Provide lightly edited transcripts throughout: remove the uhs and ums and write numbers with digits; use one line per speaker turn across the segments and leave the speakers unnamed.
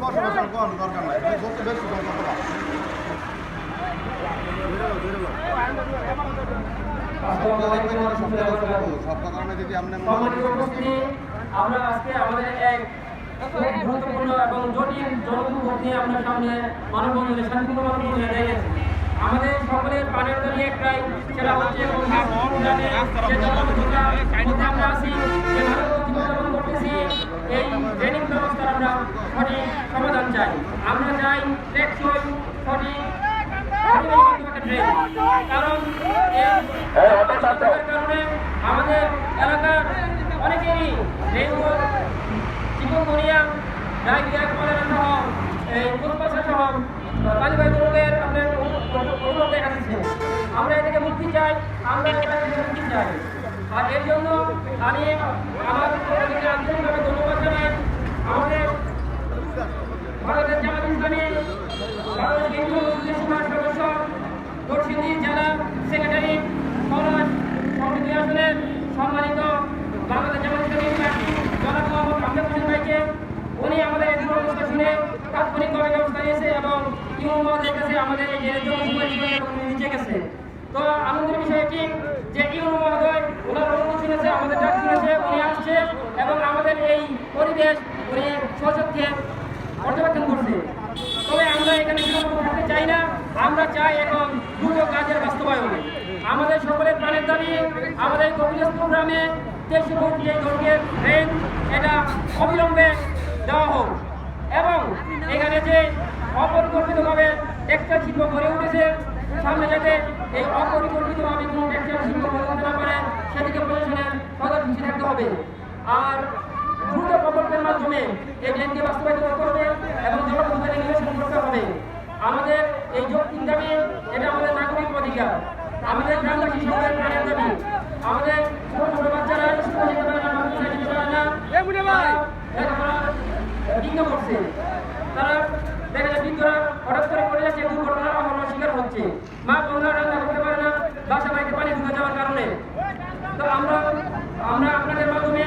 দরকার নাই বেশি
আমরা আজকে আমাদের এক গুরুত্বপূর্ণ এবং জটিল জনদুর্ভোগ নিয়ে আপনার সামনে মানববন্ধনে শান্তিপূর্ণ মানববন্ধনে দাঁড়িয়েছি। আমাদের সকলের প্রাণের দাবি একটাই, সেটা হচ্ছে আমরা আছি, যে ভালো জীবনযাপন করতেছি, এই ট্রেনিং ব্যবস্থার আমরা সঠিক সমাধান চাই। আমরা চাই টেকসই সঠিক কারণ কারণে আমাদের এলাকার অনেকেরই ডেঙ্গু, চিকুনগুনিয়া, ডায়রিয়া, কলেরা সহ ফুসফাসা সহ পানিবাহিত রোগের আপনার উপদ্রব দেখা দিচ্ছে। আমরা এটাকে মুক্তি চাই, আমরা এটাকে মুক্তি চাই। আর এর জন্য আমি আমার আন্তরিকভাবে ধন্যবাদ জানাই আমাদের ভারতের জামাত ইসলামী ভারতের হিন্দু মুসলিম সমাজ সদস্য নরসিংদী জেলা সেক্রেটারি পলাশ সমিতি আসনের সম্মানিত বাংলাদেশ জামাত ইসলামী জনাব মোহাম্মদ আহমেদ হোসেন ভাইকে। উনি আমাদের এই দুরবস্থা শুনে তাৎক্ষণিকভাবে ব্যবস্থা নিয়েছে এবং ইমাম মহোদয়ের কাছে আমাদের এই নিচে গেছে। তো আনন্দের বিষয় এটি যে ইমাম মহোদয় ওনার অনুরোধ শুনেছে, আমাদের ডাক শুনেছে, উনি আসছে এবং আমাদের এই পরিবেশ উনি স্বচক্ষে পর্যবেক্ষণ করছে। তবে আমরা এখানে থাকতে চাই না, আমরা চাই এখন দ্রুত কাজের বাস্তবায়ন। আমাদের সকলের প্রাণের দাবি আমাদের কবিরাজ প্রোগ্রামে 23 ফুট যে দৈর্ঘ্যের ট্রেন এটা অবিলম্বে দেওয়া হোক এবং এখানে যে অপরিকল্পিতভাবে টেক্সটাইল শিল্প গড়ে উঠেছে সামনে যাতে এই অপরিকল্পিতভাবে কোনো টেক্সটাইল শিল্প গড়ে উঠতে না পারে সেদিকে প্রশাসনের সদর দৃষ্টি থাকতে হবে। আর দ্রুত প্রকল্পের মাধ্যমে এই ট্রেনকে বাস্তবায়িত করতে হবে এবং জনপ্রতিনিধি নির্বাচন করতে হবে। আমাদের এই যৌক্তিক দাবি এটা আমাদের নাগরিক অধিকার, আমাদের গ্রামবাসী সবাই প্রাণের দাবি। আমাদের ছোট ছোট বাচ্চারা স্কুলে যেতে পারে না, যেতে পারে না, লেখাপড়া বিঘ্ন করছে। তারা দেখা যায় বৃদ্ধরা হঠাৎ করে পড়ে যাচ্ছে, দুর্ঘটনার অহরহ শিকার হচ্ছে। মা বোনরা রান্না করতে পারে না বাসা বাড়িতে পানি ঢুকে যাওয়ার কারণে। তো আমরা আপনাদের মাধ্যমে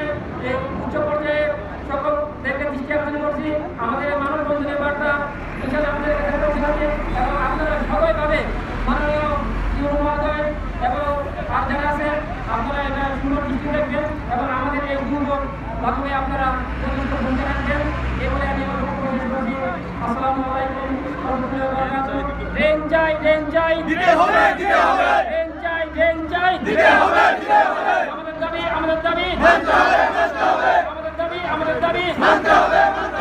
এই উচ্চ পর্যায়ে সকলদেরকে দৃষ্টি আকর্ষণ করছি। আমাদের মানববন্ধনের বার্তা ইনশাআল্লাহ আপনাদের কাছে পৌঁছে যাবে এবং আপনারা সবাই পাবে মাননীয় ইমাম মহোদয় এবং আর যারা আছেন আপনারা এটা সুন্দর দৃষ্টি রাখবেন এবং আমাদের এই দুর্ভোগ মাধ্যমে আপনারা যথেষ্ট ভূমিকা রাখবেন। এই বলে আমি আমার বক্তব্য শেষ করছি। আসসালামু আলাইকুম ওয়া রাহমাতুল্লাহি ওয়া বারাকাতুহু। ট্রেন চাই, ট্রেন চাই, দিতে হবে, দিতে হবে। ট্রেন চাই, ট্রেন চাই, দিতে হবে, দিতে হবে। আমাদের দাবি, আমাদের দাবি মানতে হবে, মানতে হবে। আমাদের দাবি, আমাদের দাবি মানতে হবে, মানতে হবে।